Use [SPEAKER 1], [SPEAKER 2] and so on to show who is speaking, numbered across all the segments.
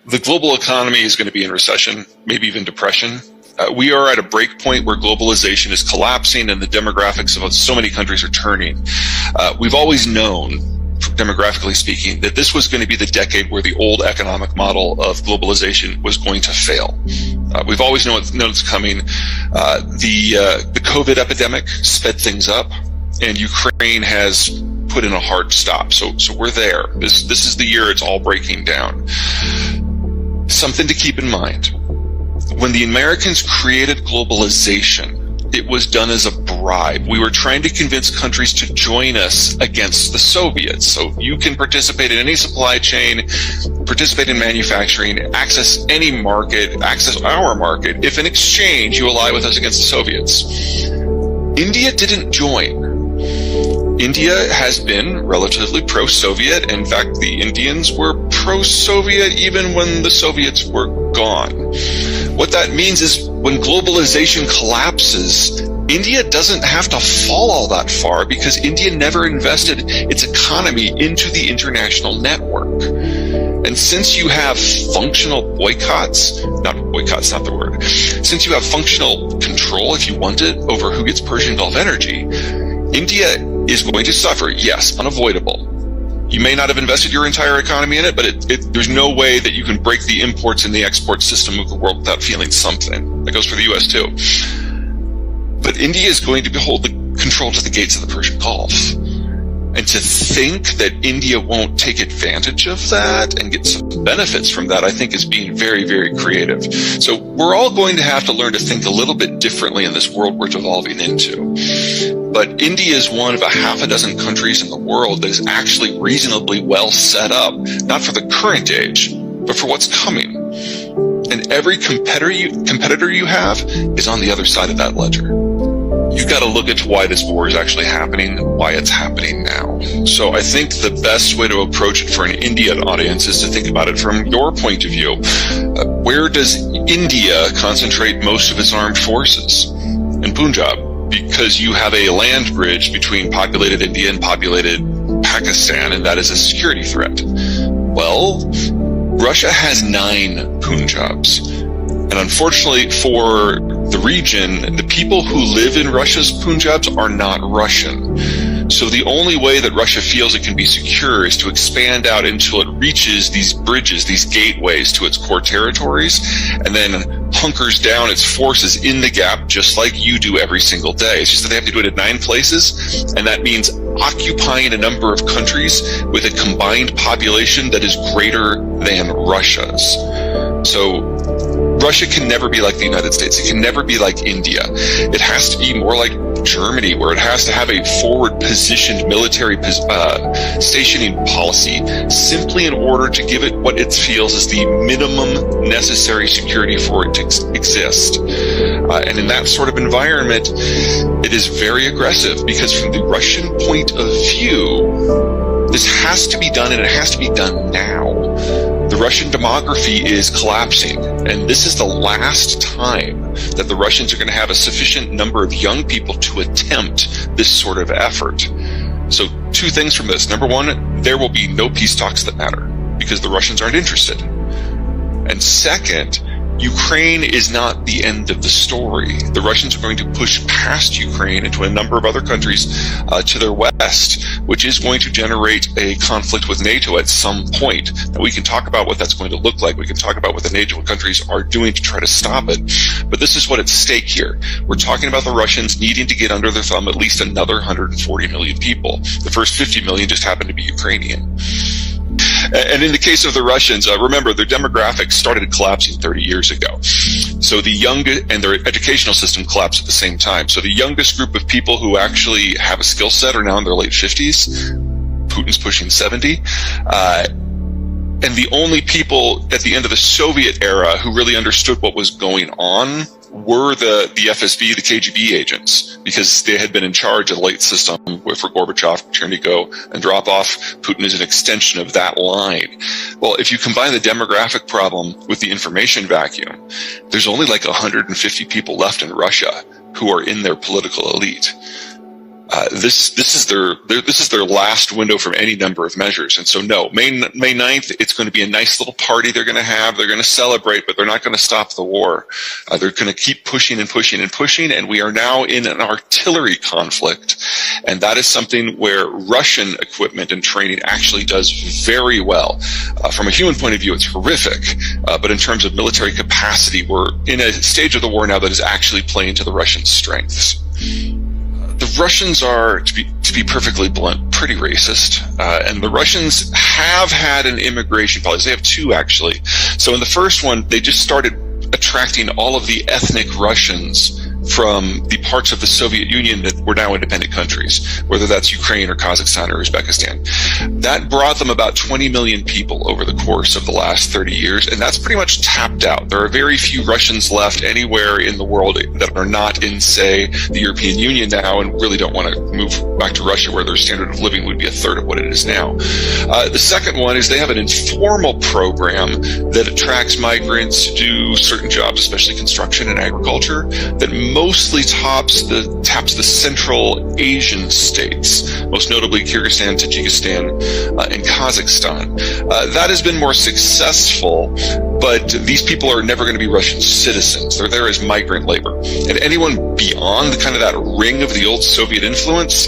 [SPEAKER 1] The global economy is going to be in recession, maybe even depression. We are at a break point where globalization is collapsing and the demographics of so many countries are turning. We've always known, demographically speaking, that this was going to be the decade where the old economic model of globalization was going to fail. We've always known it's coming. The COVID epidemic sped things up, and Ukraine has put in a hard stop. So we're there. This is the year it's all breaking down. Something to keep in mind. When the Americans created globalization, it was done as a bribe. We were trying to convince countries to join us against the Soviets. So you can participate in any supply chain, participate in manufacturing, access any market, access our market, if in exchange you ally with us against the Soviets. India didn't join. India has been relatively pro-Soviet. In fact, the Indians were pro-Soviet even when the Soviets were gone. What that means is when globalization collapses, India doesn't have to fall all that far because India never invested its economy into the international network. And since you have functional boycotts, not the word, since you have functional control, if you want it, over who gets Persian Gulf energy, India is going to suffer, yes, unavoidable. You may not have invested your entire economy in it, but there's no way that you can break the imports and the export system of the world without feeling something. That goes for the US too. But India is going to hold the control to the gates of the Persian Gulf. And to think that India won't take advantage of that and get some benefits from that, I think is being very, very creative. So we're all going to have to learn to think a little bit differently in this world we're evolving into. But India is one of a half a dozen countries in the world that is actually reasonably well set up, not for the current age, but for what's coming. And every competitor you have is on the other side of that ledger. You've got to look at why this war is actually happening, why it's happening now. So I think the best way to approach it for an Indian audience is to think about it from your point of view. Where does India concentrate most of its armed forces? In Punjab, because you have a land bridge between populated India and populated Pakistan, and that is a security threat. Well, Russia has 9 Punjabs. And unfortunately for the region, the people who live in Russia's Punjabs are not Russian. So the only way that Russia feels it can be secure is to expand out until it reaches these bridges, these gateways to its core territories, and then hunkers down its forces in the gap just like you do every single day. It's just that they have to do it at 9 places, and that means occupying a number of countries with a combined population that is greater than Russia's. So Russia can never be like the United States. It can never be like India. It has to be more like Germany, where it has to have a forward-positioned military stationing policy simply in order to give it what it feels is the minimum necessary security for it to exist. And in that sort of environment, it is very aggressive because from the Russian point of view, this has to be done, and it has to be done now. The Russian demography is collapsing, and this is the last time that the Russians are going to have a sufficient number of young people to attempt this sort of effort. So 2 things from this. Number 1, there will be no peace talks that matter because the Russians aren't interested. And second, Ukraine is not the end of the story. The Russians are going to push past Ukraine into a number of other countries to their west, which is going to generate a conflict with NATO at some point. And we can talk about what that's going to look like. We can talk about what the NATO countries are doing to try to stop it. But this is what's at stake here. We're talking about the Russians needing to get under their thumb at least another 140 million people. The first 50 million just happen to be Ukrainian. And in the case of the Russians, remember, their demographics started collapsing 30 years ago. So the youngest, and their educational system collapsed at the same time. So the youngest group of people who actually have a skill set are now in their late 50s. Putin's pushing 70. And the only people at the end of the Soviet era who really understood what was going on were the FSB, the KGB agents, because they had been in charge of the late system for Gorbachev, Chernenko, and Andropov. Putin is an extension of that line. Well, if you combine the demographic problem with the information vacuum, there's only like 150 people left in Russia who are in their political elite. This is their last window from any number of measures. And so no, May 9th, it's going to be a nice little party they're going to have. They're going to celebrate, but they're not going to stop the war. They're going to keep pushing and pushing and pushing. And we are now in an artillery conflict. And that is something where Russian equipment and training actually does very well. From a human point of view, it's horrific. But in terms of military capacity, we're in a stage of the war now that is actually playing to the Russian strengths. The Russians are, to be perfectly blunt, pretty racist. And the Russians have had an immigration policy. They have two, actually. So in the first one, they just started attracting all of the ethnic Russians from the parts of the Soviet Union that were now independent countries, whether that's Ukraine or Kazakhstan or Uzbekistan. That brought them about 20 million people over the course of the last 30 years, and that's pretty much tapped out. There are very few Russians left anywhere in the world that are not in, say, the European Union now and really don't want to move back to Russia where their standard of living would be a third of what it is now. The second one is they have an informal program that attracts migrants to do certain jobs, especially construction and agriculture, that mostly taps the Central Asian states, most notably Kyrgyzstan, Tajikistan, and Kazakhstan. That has been more successful, but these people are never going to be Russian citizens. They're there as migrant labor. And anyone beyond kind of that ring of the old Soviet influence,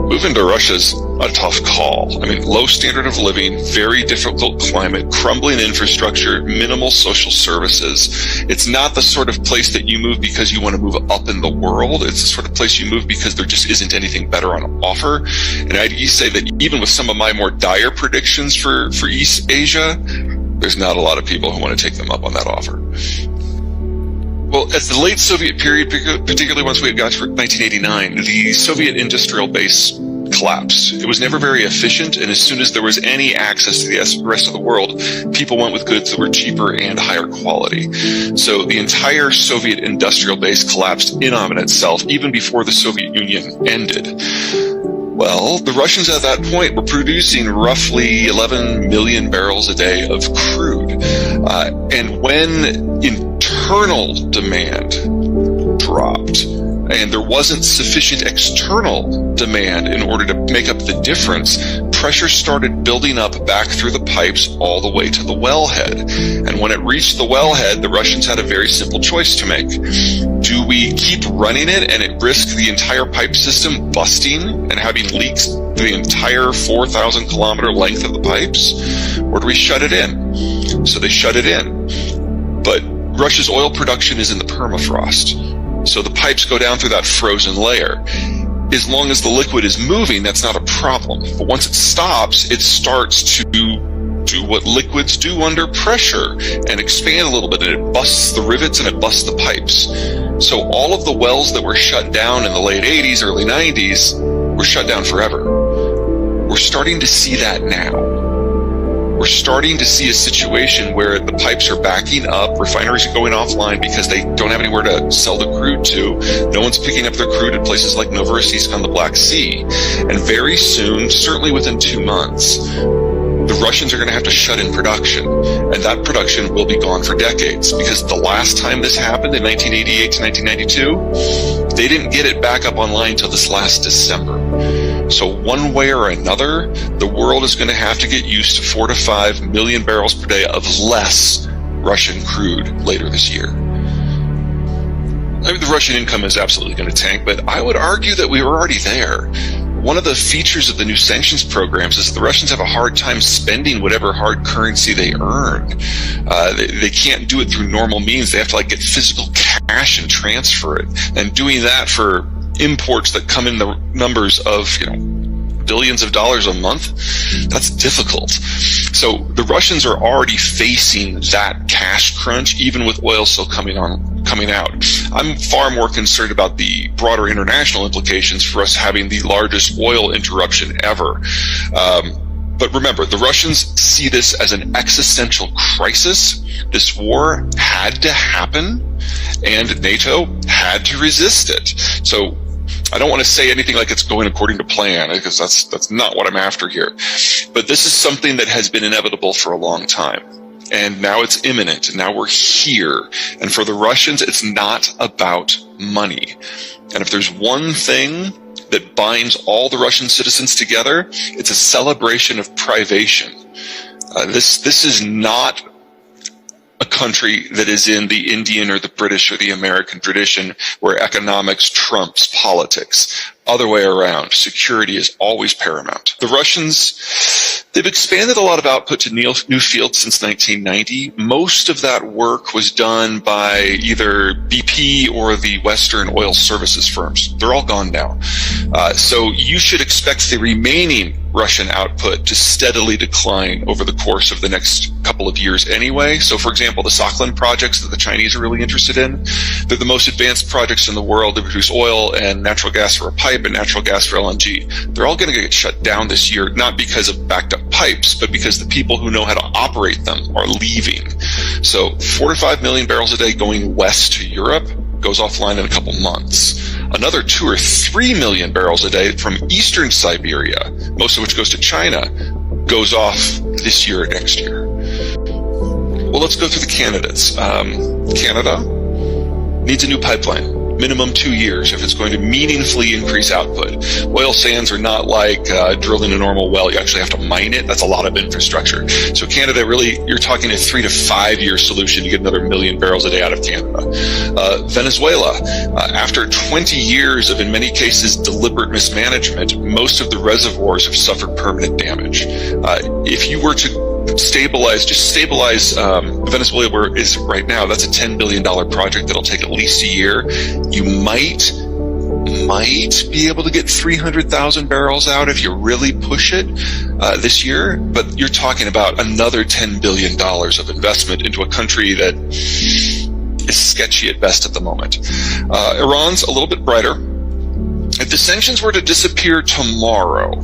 [SPEAKER 1] moving to Russia's a tough call. I mean, low standard of living, very difficult climate, crumbling infrastructure, minimal social services. It's not the sort of place that you move because you want to move up in the world. It's the sort of place you move because there just isn't anything better on offer. And I'd say that even with some of my more dire predictions for East Asia, there's not a lot of people who want to take them up on that offer. Well, at the late Soviet period, particularly once we had got to 1989, the Soviet industrial base collapsed. It was never very efficient, and as soon as there was any access to the rest of the world, people went with goods that were cheaper and higher quality. So the entire Soviet industrial base collapsed in on itself, even before the Soviet Union ended. Well, the Russians at that point were producing roughly 11 million barrels a day of crude. And when internal demand dropped and there wasn't sufficient external demand in order to make up the difference, pressure started building up back through the pipes all the way to the wellhead. And when it reached the wellhead, the Russians had a very simple choice to make. Do we keep running it and it risk the entire pipe system busting and having leaks the entire 4,000 kilometer length of the pipes? Or do we shut it in? So they shut it in. But Russia's oil production is in the permafrost. So the pipes go down through that frozen layer. As long as the liquid is moving, that's not a problem. But once it stops, it starts to do what liquids do under pressure and expand a little bit, and it busts the rivets and it busts the pipes. So all of the wells that were shut down in the late 80s, early 90s were shut down forever. We're starting to see that now. We're starting to see a situation where the pipes are backing up, refineries are going offline because they don't have anywhere to sell the crude to. No one's picking up their crude at places like Novorossiysk on the Black Sea. And very soon, certainly within 2 months, the Russians are going to have to shut in production. And that production will be gone for decades, because the last time this happened in 1988 to 1992, they didn't get it back up online until this last December. So one way or another, the world is going to have to get used to 4 to 5 million barrels per day of less Russian crude later this year. I mean, the Russian income is absolutely going to tank, but I would argue that we were already there. One of the features of the new sanctions programs is the Russians have a hard time spending whatever hard currency they earn. They can't do it through normal means. They have to get physical cash and transfer it. And doing that for imports that come in the numbers of, billions of dollars a month, that's difficult. So the Russians are already facing that cash crunch, even with oil still coming out. I'm far more concerned about the broader international implications for us having the largest oil interruption ever. But remember, the Russians see this as an existential crisis. This war had to happen, and NATO had to resist it. So I don't want to say anything like it's going according to plan, because that's not what I'm after here. But this is something that has been inevitable for a long time. And now it's imminent, and now we're here. And for the Russians, it's not about money. And if there's one thing that binds all the Russian citizens together. It's a celebration of privation. This is not a country that is in the Indian or the British or the American tradition where economics trumps politics. Other way around, security is always paramount. The Russians, they've expanded a lot of output to new fields since 1990. Most of that work was done by either BP or the Western oil services firms. They're all gone now. So you should expect the remaining Russian output to steadily decline over the course of the next couple of years anyway. So for example, the Sakhalin projects that the Chinese are really interested in, they're the most advanced projects in the world that produce oil and natural gas for a pipe and natural gas for LNG. They're all going to get shut down this year, not because of backed up pipes, but because the people who know how to operate them are leaving. So 4 to 5 million barrels a day going west to Europe goes offline in a couple months. Another 2 or 3 million barrels a day from eastern Siberia, most of which goes to China, goes off this year or next year. Well, let's go through the candidates. Canada needs a new pipeline. Minimum 2 years if it's going to meaningfully increase output. Oil sands are not like drilling a normal well. You actually have to mine it. That's a lot of infrastructure. So Canada, really, you're talking a 3 to 5 year solution to get another million barrels a day out of Canada. Venezuela, after 20 years of, in many cases, deliberate mismanagement, most of the reservoirs have suffered permanent damage. If you were to stabilize Venezuela where it is right now, that's a $10 billion project that'll take at least a year. You might be able to get 300,000 barrels out if you really push it this year, but you're talking about another $10 billion of investment into a country that is sketchy at best at the moment. Iran's a little bit brighter. If the sanctions were to disappear tomorrow,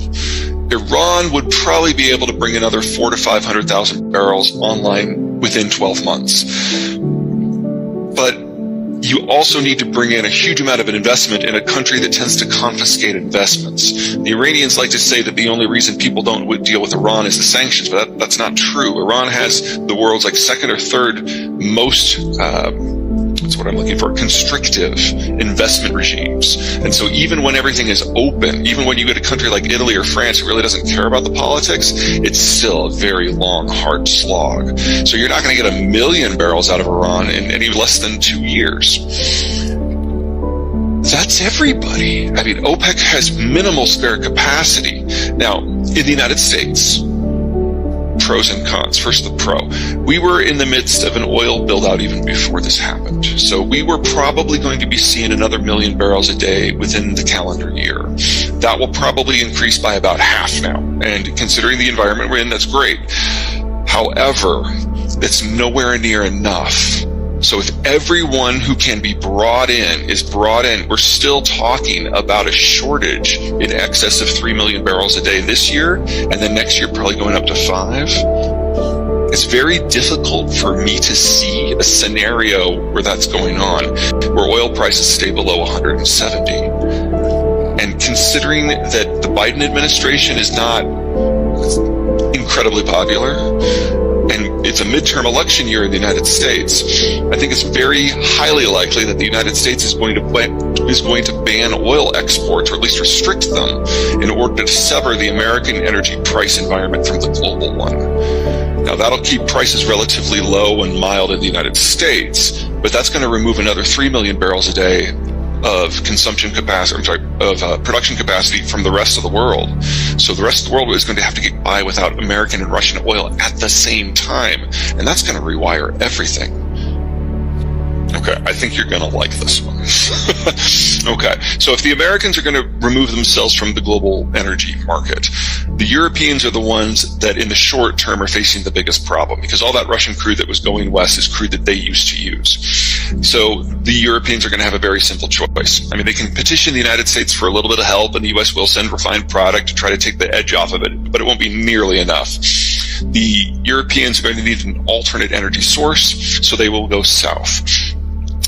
[SPEAKER 1] Iran would probably be able to bring another 400,000 to 500,000 barrels online within 12 months. But you also need to bring in a huge amount of an investment in a country that tends to confiscate investments. The Iranians like to say that the only reason people don't deal with Iran is the sanctions, but that's not true. Iran has the world's second or third most that's what I'm looking for, constrictive investment regimes. And so even when everything is open, even when you get a country like Italy or France who really doesn't care about the politics, it's still a very long, hard slog. So you're not going to get 1 million barrels out of Iran in any less than 2 years. That's everybody. I mean, OPEC has minimal spare capacity. Now, in the United States, pros and cons. First, the pro. We were in the midst of an oil build-out even before this happened. So we were probably going to be seeing another 1 million barrels a day within the calendar year. That will probably increase by about half now. And considering the environment we're in, that's great. However, it's nowhere near enough. So if everyone who can be brought in is brought in, we're still talking about a shortage in excess of 3 million barrels a day this year, and then next year probably going up to 5. It's very difficult for me to see a scenario where that's going on, where oil prices stay below 170. And considering that the Biden administration is not incredibly popular, and it's a midterm election year in the United States, I think it's very highly likely that the United States is going to ban oil exports, or at least restrict them, in order to sever the American energy price environment from the global one. Now, that'll keep prices relatively low and mild in the United States, but that's going to remove another 3 million barrels a day of production capacity from the rest of the world. So the rest of the world is going to have to get by without American and Russian oil at the same time, and that's going to rewire everything. Okay, I think you're going to like this one. Okay, so if the Americans are going to remove themselves from the global energy market, the Europeans are the ones that in the short term are facing the biggest problem, because all that Russian crude that was going west is crude that they used to use. So the Europeans are going to have a very simple choice. I mean, they can petition the United States for a little bit of help, and the U.S. will send refined product to try to take the edge off of it, but it won't be nearly enough. The Europeans are going to need an alternate energy source, so they will go south.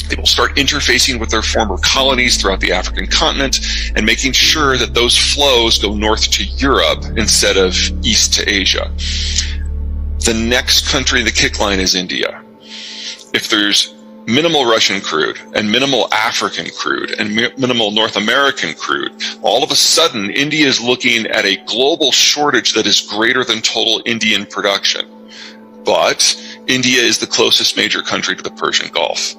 [SPEAKER 1] They will start interfacing with their former colonies throughout the African continent and making sure that those flows go north to Europe instead of east to Asia. The next country in the kick line is India. If there's minimal Russian crude and minimal African crude and minimal North American crude, all of a sudden India is looking at a global shortage that is greater than total Indian production. But India is the closest major country to the Persian Gulf.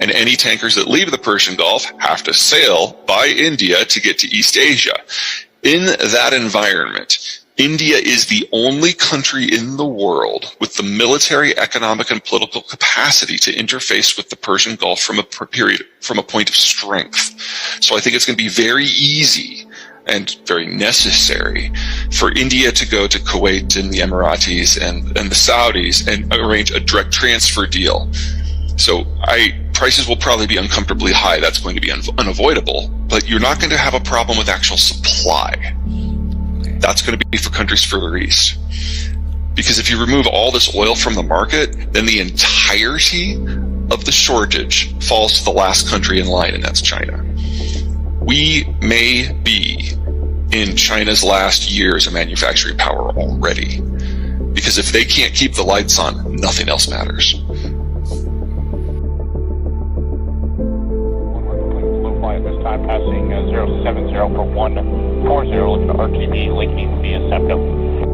[SPEAKER 1] And any tankers that leave the Persian Gulf have to sail by India to get to East Asia. In that environment, India is the only country in the world with the military, economic, and political capacity to interface with the Persian Gulf from a point of strength. So I think it's going to be very easy and very necessary for India to go to Kuwait and the Emiratis and the Saudis and arrange a direct transfer deal. So prices will probably be uncomfortably high. That's going to be unavoidable, but you're not going to have a problem with actual supply. That's going to be for countries further east. Because if you remove all this oil from the market, then the entirety of the shortage falls to the last country in line, and that's China. We may be in China's last year as a manufacturing power already. Because if they can't keep the lights on, nothing else matters.
[SPEAKER 2] At this time, passing 070 for 140, looking to RTB, linking via SEPCO.